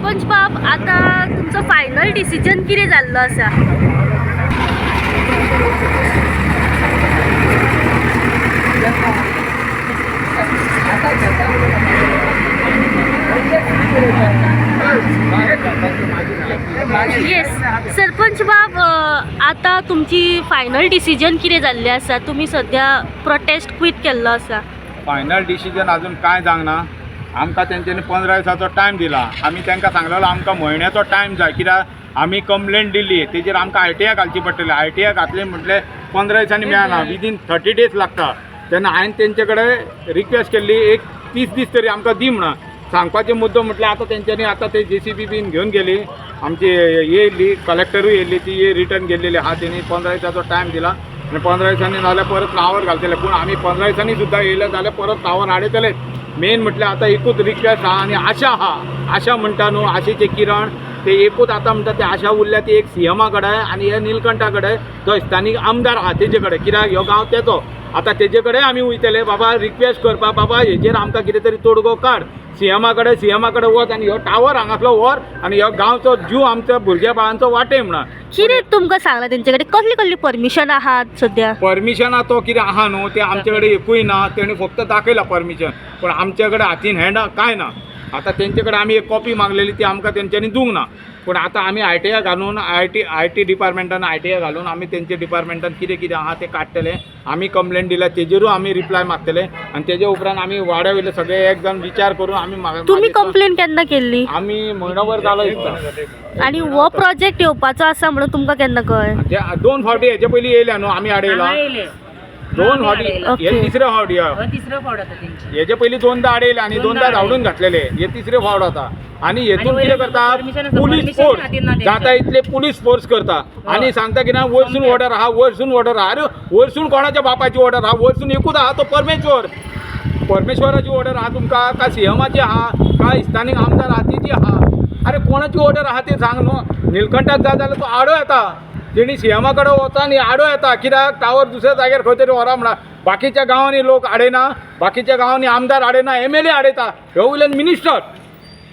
सरपंच बाब, आता तुमचं फायनल डिसिजन कितें जाल्लो आसा? येस सरपंच बाब, आता तुमची फायनल डिसिजन कितें जाल्लें आसा? तुमी सद्या प्रोटेस्ट क्विट केल्लो आसा. फायनल डिसिजन अजून काय जावना. आमकां तेंच्यांनी 15 दिसाचो टायम दिला. आमी तांकां सांगलेलो आमकां म्हयन्याचो टायम जाय, कित्याक आमी कंप्लेंट दिल्ली, तेजेर आमकां ITI घालची पडटली. ITI घातली म्हटल्यार 15 दिसांनी मेळना, विदीन 30 डेज लागता. तेन्ना हांवें तेंचे कडेन रिक्वेस्ट केल्ली, एक 30 दीस तरी आमकां दी म्हणून. सांगपाचो मुद्दो म्हटल्यार आतां तेंच्यांनी आतां ते JCB बीन घेवन गेली, आमची येयल्ली, कलेक्टरूय येयल्ली, ती रिटर्न गेल्लेली आहा. तेणी 15 दिसाचो टायम दिला आनी 15 दिसांनी नाल्यार परत नावर घालतले. पूण आमी 15 दिसांनी सुद्दां येयले जाल्यार परत नावर हाडयतले. मेन म्हटल्यार आतां एकूच रिक्वेस्ट आहा आनी आशा आहा. आशा म्हणटा न्हू, आशेचे किरण, ते एकूच आतां म्हणटा ते आशा उरल्या ती एक CMा कडेन आनी हे निलकंठा कडेन, जो स्थानीक आमदार आहा तेजे कडेन. कित्याक ह्यो गांव तेचो. आतां तेजे कडेन आमी वयतले, बाबा रिक्वेस्ट करपा, बाबा हेजेर आमकां कितें तरी तोडगो काड. CMा कडेन वच आनी ह्यो टावर हांगासलो व्हर आनी ह्यो गांवचो जीव आमच्या भुरग्या बाळांचो वाटय म्हणून. कितें तुमकां सांगलां तेंचे कडेन? कसली कसली परमिशन आहात सद्या? परमिशना तो कितें आहा न्हू, ते आमचे कडेन एकूय ना. तेणी फक्त दाखयला परमिशन, पूण आमचे कडेन हातीन हँड कांय ना. आतां तेंचे कडेन आमी एक कॉपी मागलेली, ती आमकां तेंच्यांनी दिवंक ना. पूण आतां आमी ITI घालून IT डिपार्टमेंटान ITI घालून आमी तेंचे डिपार्टमेंटान कितें कितें आहा तें काडटले. आमी कंप्लेंट दिल्या, तेजेरूय आमी रिप्लाय मागतले आनी तेजे उपरांत आमी वाड्या वयले सगळे एक जाण विचार करून आमी. तुमी कंप्लेंट केन्ना केल्ली? आमी म्हयनोभर जालो दिसता. आनी हो प्रोजेक्ट येवपाचो आसा म्हणून तुमकां केन्ना कळ्ळें? 2 फावटी हेजे पयलीं येयल्या न्हू, आमी आडयला 2 फावटी. हे तिसरे फावटी हेजे पयलीं 2दा आडयले आनी 2दा धांवडून घातलेले. हे तिसरे फावट आतां. आनी हेतून कितें करता, पुलीस फोर्स जाता इतले पुलीस फोर्स करता आनी सांगता की ना वयरसून ऑर्डर आहा, वयरसून ऑर्डर आहा. अरे वयरसून कोणाच्या बापाची ऑर्डर आहा? वयरसून एकूच आहा, तो परमेश्वराची ऑर्डर आहा तुमकां, का CMाची आहा, का स्थानीक आमदार आहा तिची आहा? अरे कोणाची ऑर्डर आहा ते सांग न्हू. निलकंठाक जाय जाल्यार तो आडो येता, तेणी CMा कडेन वता आनी आडो येता. कित्याक टावर दुसऱ्या जाग्यार खंय तरी व्हरा म्हणा. बाकीच्या गांवांनी लोक आडयना, बाकीच्या गांवांनी आमदार आडयना, MLA आडयता, ह्यो वयल्यान मिनिस्टर.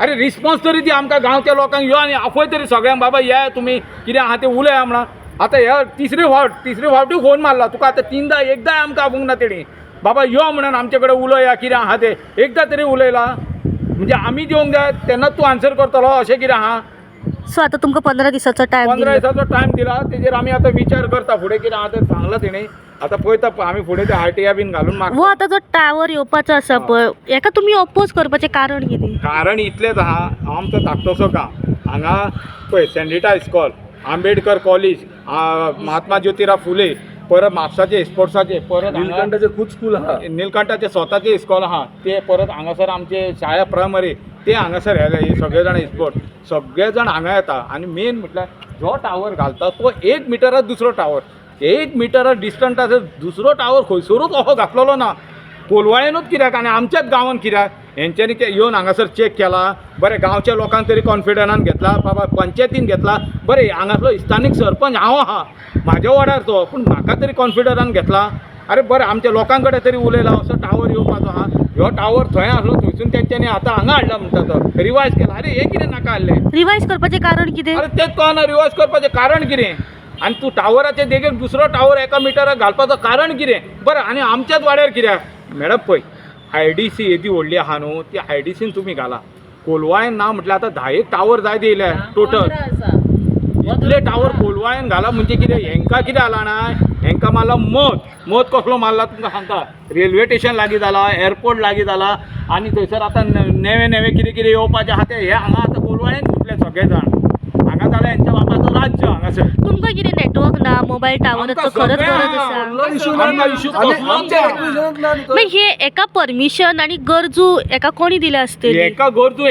अरे रिस्पॉन्स तरी दी आमकां गांवच्या लोकांक. यो आनी आपय तरी सगळ्यांक, बाबा या तुमी कितें आहा तें उलया म्हणा. आतां हे तिसरे फावटी फोन मारला तुका. आतां 3दा एकदांय आमकां आपूंक ना तेणी, बाबा यो म्हणून आमचे कडेन उलया कितें आहा तें. एकदां तरी उलयला म्हणजे आमी दिवंक जाय, तेन्नाच तूं आन्सर करतलो अशें कितें आहा? सो आता तुमकां 15 दिसाचो टायम 15 दिसाचो टायम दिला. तेजेर आमी आतां विचार करता फुडें कितें आहा तें सांगलां तेणी. आतां पळयता आमी फुडें ते RTI बीन घालून मागता. वो आता जो टावर येवपाचो आसा पळय, हेका तुमी ऑपोज करपाचें कारण कितें? कारण इतलेंच आहा, आमचो धाकटोसो गांव, हांगा पळय सेंडिटा इस्कॉल, आंबेडकर कॉलेज, महात्मा ज्योतिराव फुले, परत म्हापसाचे स्पोर्ट्साचे, परत निलकंठाचे खूब स्कूल आहा. निलकंठाचे स्वताचे इस्कॉल आहा ते, परत हांगासर आमचे शाळा प्रायमरी ते हांगासर हे सगळे जाण स्पोर्ट सगळे जाण हांगा येता. आनी मेन म्हटल्यार जो टावर घालता तो 1 मिटरात दुसरो टावर, 1 मिटरात डिस्टंट आसा दुसरो टावर खंयसरूच असो घातलेलो ना. कोलवाळेनूच कित्याक आनी आमच्याच गांवांत कित्याक. हेंच्यांनी येवन हांगासर चॅक केला, बरें गांवच्या लोकांक तरी कॉन्फिडन्सान घेतला, बाबा पंचायतीन घेतला, बरें हांगासलो स्थानीक सरपंच हांव आहा म्हाज्या वाड्यारचो, पूण म्हाका तरी कॉन्फिडन्सान घेतला. अरे बरें आमच्या लोकां कडेन तरी उलयला असो टावर येवपाचो आहा. ह्यो टावर थंय आसलो, थंयसून तेंच्यांनी आतां हांगा हाडला म्हणटा तो रिवायज केला. अरे हे कितें नाका हाडलें? रिवायज करपाचें कारण कितें? अरे तेच कळना रिवायज करपाचें कारण कितें. आनी तूं टावराचे देगेक दुसरो टावर 1 मिटराक घालपाचो कारण कितें? बरें आनी आमच्याच वाड्यार कित्याक? मॅडम पळय IDC येदी व्हडली आहा न्हू, ती IDCन तुमी घाला. कोलवाळेन ना म्हटल्यार आतां 10 टावर जाय दिले टोटल. इतले टावर कोलवाळेन घाला म्हणजे कितें? हेंकां कितें जाला ना, हेंकां मारला मत कसलो मारला तुमकां सांगता. रेल्वे स्टेशन लागीं जाला, एअरपोर्ट लागीं जाला आनी थंयसर आतां नेवे कितें येवपाचें आहा तें हे हांगा आतां कोलवाळेन घेतले सगळे जाण. हांगा जाल्यार हेंच्या बापाचो राज्य हांगासर. तुमकां कितें नेटवर्क ना, मोबायल टावराचो खरंच गरज आसा? मागीर हे एका परमिशन आनी गरजू एका कोणी दिले आसतली? हेंका गरजू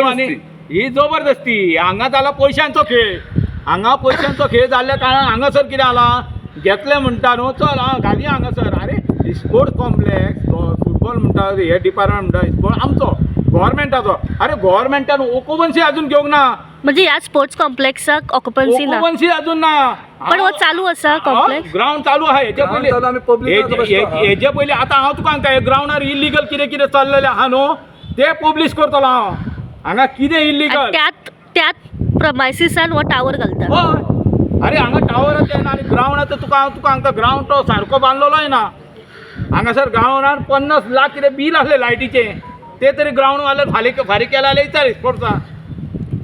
आनी ही जबरदस्ती. हांगा जाला पयशांचो खेळ. हांगा पयशांचो खेळ जाल्ल्या कारणान हांगासर कितें जाला, घेतले म्हणटा न्हू, चल घाली हांगासर. अरे स्पोर्ट्स कॉम्प्लेक्स फुटबॉल म्हणटा हे डिपार्टमेंट म्हणटा स्पोर्ट आमचो गव्हर्मेंटाचो. अरे गव्हर्मेंटान ऑक्युपन्सी अजून घेवंक ना. म्हणजे ह्या स्पोर्ट्स कॉम्प्लेक्साक ऑक्युपन्सी ना? ऑक्युपन्सी अजून ना. पण हो चालू आसा कॉम्प्लेक्स? ग्राउंड चालू आहा. हेजे पयलीं आतां हांव तुका सांगता, हे ग्राउंडार इलिगल कितें चल्लेलें आहा न्हू ते पब्लीश करतलो हांव. हांगा कितें इल्लीगल त्यात प्रमायसिसान हो टावर घालता. हय अरे हांगा टावर येना आनी ग्रावंड तुका हांगा ग्रावंड तो सारको बांदलोय ना. हांगासर ग्रावंडार 50 लाख कितें बील आसलें लायटीचे ते तरी ग्रावंड वाले फारीक केला जाल्यार विचार स्पोर्ट्सा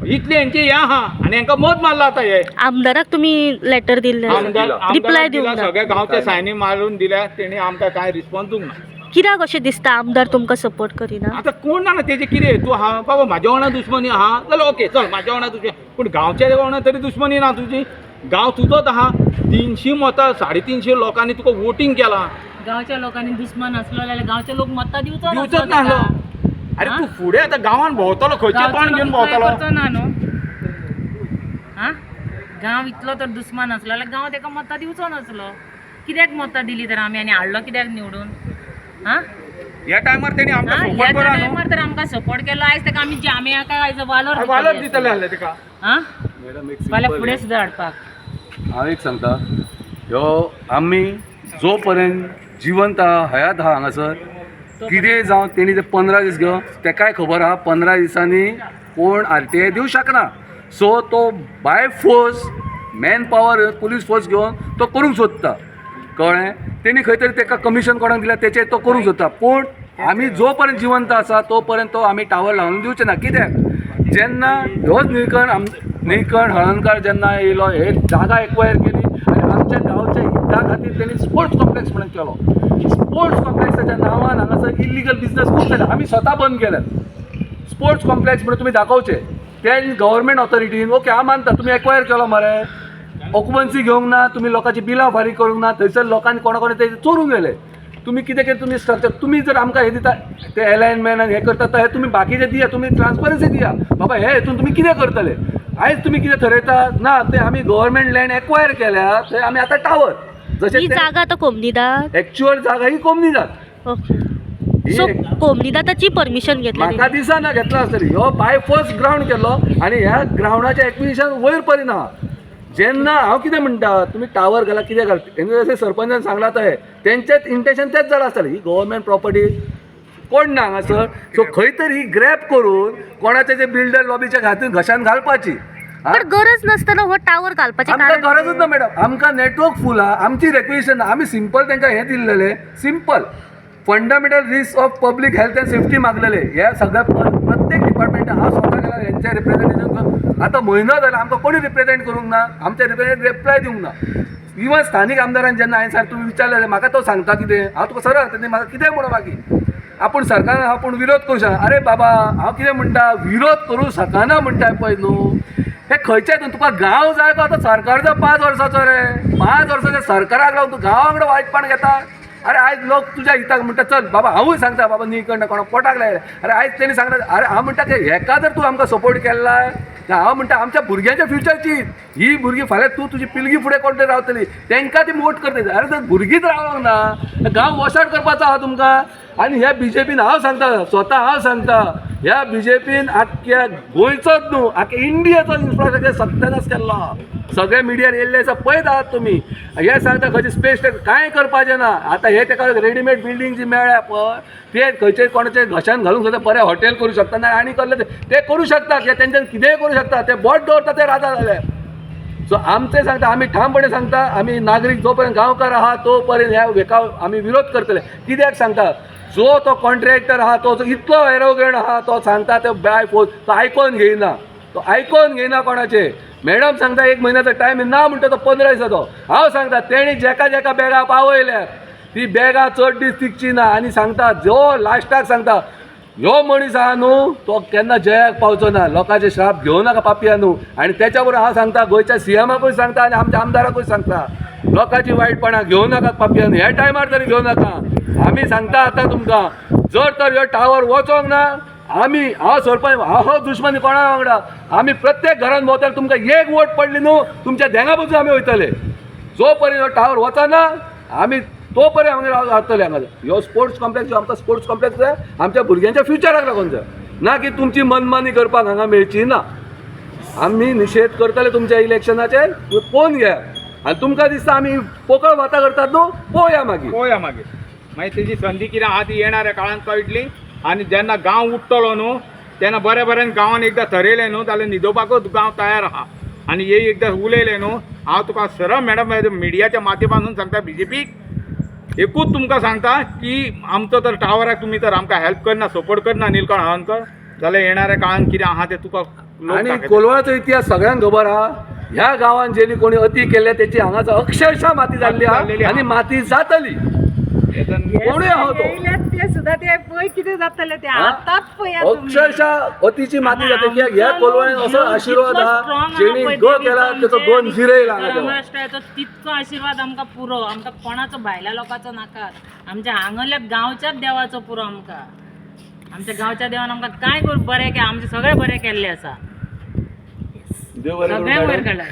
इतली हेंची हें आहा आनी हांकां मत मारला आतां हे आमदाराक तुम्ही लेटर दिल्ले रिप्लाय दिवंक ना. सगळे गांवचे सायनी मारून दिल्या तेणी आमकां कांय रिस्पॉन्स दिवंक ना. कित्याक अशें दिसता आमदार तुमकां सपोर्ट करिना? आतां कोण जाणा तेजें कितें तूं आहा बाबा म्हाज्या वांगडा दुश्मनी आहा जाल्यार ओके चल म्हाज्या वांगडा दुश्मनी पूण गांवच्या वांगडा तरी दुश्मनी ना तुजी. गांव तुजोच आहा 300 मतां 350 लोकांनी तुका वोटींग केलां. गांवच्या लोकांनी दुश्मन असलो जाल्यार गांवचे लोक मतां दिवचो दिवचोच नासलो. अरे तूं फुडें आतां गांवान भोंवतलो खंयचे तोंड घेवन भोंवतलो ना न्हू. हा गांव इतलो तर दुश्मन असलो जाल्यार गांव तेका मतां दिवचो नासलो. कित्याक मतां दिली तर आमी आनी हाडलो कित्याक निवडून? हा ह्या टायमार तेणी आमकां सपोर्ट करा न्हू. टायमार तर आमकां सपोर्ट केलो आयज तेका आमी जाम्या काय आयज वालोर दितले आसले तेका. हा फाल्यां फुडें सुद्दां हाडपाक. हांव एक सांगता ह्यो आमी जो पर्यंत जिवंत आहा हयात आहा हांगासर कितें जावं तेणी ते 15 दीस घेवन तेकाय खबर आहा 15 दिसांनी कोण RTI दिवं शकना. सो तो by force man power police force घेवन तो करूंक सोदता. कळ्ळें? तेणी खंय तरी तेका कमिशन कोणाक दिल्या तेचेर तो करूंक सोदता. पूण आमी जो पर्यंत जिवंत आसा तो पर्यंत तो आमी टावर लावन दिवचे ना. कित्याक जेन्ना ह्योच निळकंठ हळर्णकार जेन्ना येयलो हे जागा एक्वायर केली आनी आमच्या गांवच्या हिता खातीर तेणी स्पोर्ट्स कॉम्प्लेक्स म्हणून केलो. स्पोर्ट्स कॉम्प्लेक्साच्या नांवान हांगासर इल्लीगल बिजनस खूब जाले. आमी स्वता बंद केल्यात. स्पोर्ट्स कॉम्प्लेक्स म्हणून तुमी दाखोवचे ते गव्हर्मेंट ऑथॉरिटीन ओके हांव मानता तुमी एक्वायर केलो मरे ऑक्युपन्सी घेवंक ना तुमी लोकांची बिलां फारीक करूंक ना थंयसर लोकांनी कोणा ते चोरून गेले. तुम्ही कितें कितें तुमी स्ट्रक्चर तुमी जर आमकां हे दिता ते अलायनमेंट आनी हें करता तर हे तुमी बाकीचे दिया तुमी ट्रान्सपरन्सी दिया बाबा हे हेतून तुमी कितें करतले. आयज तुमी कितें थरयता ना ते आमी गव्हर्मेंट लँड एक्वायर केल्या थंय आमी आतां टावर जशें ही जागा आतां कोमनीदार एक्चुअल जागा ही कोमनीदार. सो कोमनीदाताची परमिशन घेतली म्हाका दिसना घेतला आसतली. ह्यो बाय फर्स्ट ग्रावंड केलो आनी ह्या ग्रावंडाचें एक्विजिशन वयर पर्यंत आहा. जेन्ना हांव कितें म्हणटा तुमी टावर घाला कितें घाल तेंचे जशें सरपंचान सांगला ते तेंचेच इंटेंशन तेच जालां आसतलें. ही गव्हर्मेंट प्रॉपर्टी कोण ना हांगासर. सो खंय तरी ग्रॅब करून कोणाचे जे बिल्डर लॉबीच्या खातीर घशान घालपाची. पण गरज नसताना हो टावर घालपाचें आमकां कारण गरजूच ना मॅडम. आमकां नेटवर्क फूल आहा आमची रेक्विजिशन आमी सिंपल तांकां हें दिल्लेलें simple fundamental risk of public health and safety मागलेले. हे सगळ्या प्रत्येक डिपार्टमेंटान हांव स्वता गेला हेंचें रिप्रेझेंटेशन आतां म्हयनो जाला आमकां कोणी रिप्रेझेंट करूंक ना आमचे रिप्रेझेंट रिप्लाय दिवंक ना. इवन स्थानीक आमदारान जेन्ना हांवें तुमी विचारलें म्हाका तो सांगता कितें हांव तुका सरळ सांगता म्हाका कितें म्हणून बाकी आपूण सरकारान आपूण विरोध करूं शकना. अरे बाबा हांव कितें म्हणटा विरोध करूं शकना म्हणटा पळय न्हू हे खंयचे हितून तुका गांव जाय तो आतां सरकार जो 5 वर्साचो रे 5 वर्साच्या सरकाराक लागून तूं गांवा वांगडा वायटपण घेता. अरे आयज लोक तुज्या हिताक म्हणटा चल बाबा हांवूय सांगता बाबा न्ही कोणा पोटाक लायले. अरे आयज तेणी सांगता अरे हांव म्हणटा की हेका जर तूं आमकां सपोर्ट केला हांव म्हणटा आमच्या भुरग्यांच्या फ्युचरची ही भुरगीं फाल्यां तूं तुजी पिलगी फुडें कोण तरी रावतली तेंकां ती मोट करतली. अरे जर भुरगींच रावंक ना गांव वॉशाट करपाचो आहा तुमकां. आनी ह्या BJPन हांव सांगता स्वता हांव सांगता ह्या BJPन आख्या गोंयचोच न्हू आख्या इंडियाचो इन्फ्रास्ट्रक्चर सत्यानाश केल्लो. सगळे मिडियार येयल्ले आसा पळयत आहात तुमी. हे सांगता खंयचे स्पेस कांय करपाचें ना. आतां हे ताका रेडीमेड बिल्डींग जी मेळ्ळ्या पळय ते खंयचे कोणाचे घशान घालूंक सुद्दां बरें हॉटेल करूं शकता ना आनी कसले ते करूं शकता कित्याक तेंच्यान कितेंय करूं शकता. ते बोट दवरता ते राजा जाले. सो आमचें सांगता आमी ठामपणे सांगता आमी नागरीक जो पर्यंत गांवकार आहा तो पर्यंत ह्या हेका आमी विरोध करतले. कित्याक सांगता जो तो कॉन्ट्रॅक्टर आहा तो इतलो एरोगंट आहा तो सांगता ते बाय फोर्स तो आयकोन घेयना. तो आयकोन घेयना कोणाचे. मॅडम सांगता 1 म्हयन्याचो टायम ना म्हणटा तो 15 दिसाचो. हांव सांगता तेणी जेका जेका बॅगा पावयल्यात ती बॅगा चड दीस तिगची ना. आनी सांगता जो लास्टाक सांगता ह्यो मनीस आहा न्हू तो केन्ना जयाक पावचो ना. लोकांचे श्राप घेवं नाका पापिया न्हू. आनी त्याच्या बरोबर हांव सांगता गोंयच्या CMाकूय सांगता आनी आमच्या आमदाराकूय सांगता लोकांची वायटपणां घेवं नाका पापियान ह्या टायमार तरी घेवं नाका. आमी सांगता आतां तुमकां जर तर ह्यो टावर वचोंक ना आमी हांव सरपंच हांव दुश्मनी कोणा वांगडा आमी प्रत्येक घरान भोंवतले तुमकां 1 वोट पडली न्हू तुमच्या धेंगा बसून आमी वयतले. जो पर्यंत हो टावर वचना आमी तो पर्यंत आमी रावतले हांगा. ह्यो स्पोर्ट्स कॉम्प्लेक्स आमकां स्पोर्ट्स कॉम्प्लेक्स जाय आमच्या भुरग्यांच्या फ्युचराक लागून जाय ना की तुमची मनमानी करपाक हांगा मेळची ना. आमी निशेध करतले तुमच्या इलेक्शनाचे पळोवन घ्या. आनी तुमकां दिसता आमी पोकळ वाता करतात न्हू पळोवया मागीर तेजी संदी कितें आहा ती येणाऱ्या काळांत कळटली. आनी जेन्ना गांव उठतलो न्हू तेन्ना बऱ्या बऱ्यान गांवान एकदां थरयलें न्हू जाल्यार न्हिदोवपाकूच गांव तयार आहा आनी हे एकदां उलयलें न्हू हांव तुका सरळ मॅडम मिडियाच्या माध्यमांतून सांगता BJPक एकूच तुमकां सांगता की आमचो तर टावराक तुमी तर आमकां हेल्प करना सपोर्ट करना निलकंठ हळर्णकर जाल्यार येणाऱ्या काळान कितें आहा तें तुका लोक आणि दाखयतले. कोलवाळाचो इतिहास सगळ्यांक खबर आहा. ह्या गांवांत जेणी कोणी अती केल्या त्याची हांगाच अक्षरशः माती जाल्ली जाल्लेली आहा आहा. आणि माती जातली. कोणूय आहो तो ते सुद्धा ते पळय कितें जातले ते आतांच पळया तुम्ही. अक्षरशः अतीची माती जाता कित्याक ह्या कोलवाळ्यान असो आशिर्वाद आहा जेणी ग केला त्याचो 2 झिरे येयला हांगा देवा. महाराष्ट्राचो तितको आशीर्वाद आमकां पुरो आमकां कोणाचो भायल्या लोकांचो नाका आमच्या हांगल्या गांवच्याच देवाचो पुरो आमकां आमच्या गांवच्या देवान आमकां काय बरें के आमचे सगळे बरें केल्ले आसा देव बरें करूं सगळे वयर मॅडम. काडला